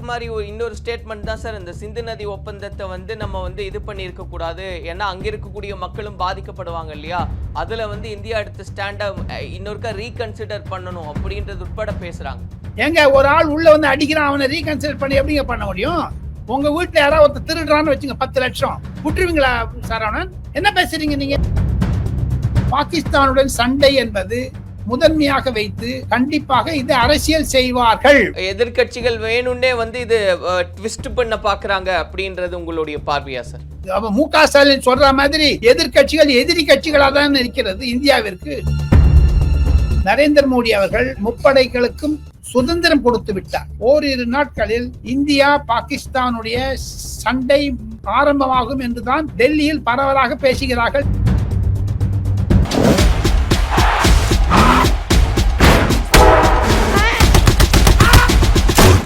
மாதிரி ஒரு இன்னொரு ஸ்டேட்மெண்ட் தான் சார், இந்த சிந்து நதி ஒப்பந்தத்தை வந்து நம்ம வந்து இது பண்ணியிருக்க கூடாது, ஏன்னா அங்க இருக்கக்கூடிய மக்களும் பாதிக்கப்படுவாங்க இல்லையா, அதுல வந்து இந்தியா எடுத்த ஸ்டாண்டை இன்னொருக்கா ரீகன்சிடர் பண்ணணும் அப்படின்றது உட்பட பேசுறாங்க. எங்க ஒரு ஆள் உள்ள வந்து அடிக்கிறான், அவனை ரீகன்சிடர் பண்ணி எப்படிங்க பண்ண முடியும்? உங்க வீட்டுல யாராவது ஒருத்தர் திருடுறான்னு வச்சுங்க, 10 லட்சம் விட்டுருவீங்களா சரவணன்? என்ன பேசுறீங்க நீங்க? பாகிஸ்தானுடன் சண்டை என்பது முதன்மையாக வைத்து கண்டிப்பாக இது அரசியல் செய்வார்கள். எதிர்கட்சிகள் வேணும்னே வந்து இது ட்விஸ்ட் பண்ண பாக்குறாங்க அப்படின்றது உங்களுடைய பார்வையா சார்? அப்ப மு.க. ஸ்டாலின் சொல்ற மாதிரி எதிர்கட்சிகள் எதிரி கட்சிகளாக தான் இருக்கிறது இந்தியாவிற்கு. நரேந்திர மோடி அவர்கள் முப்படைகளுக்கும் சுதந்திரம் கொடுத்து விட்டார். ஓரிரு நாட்களில் இந்தியா பாகிஸ்தானுடைய சண்டை ஆரம்பமாகும் என்றுதான் டெல்லியில் பரவலாக பேசுகிறார்கள்.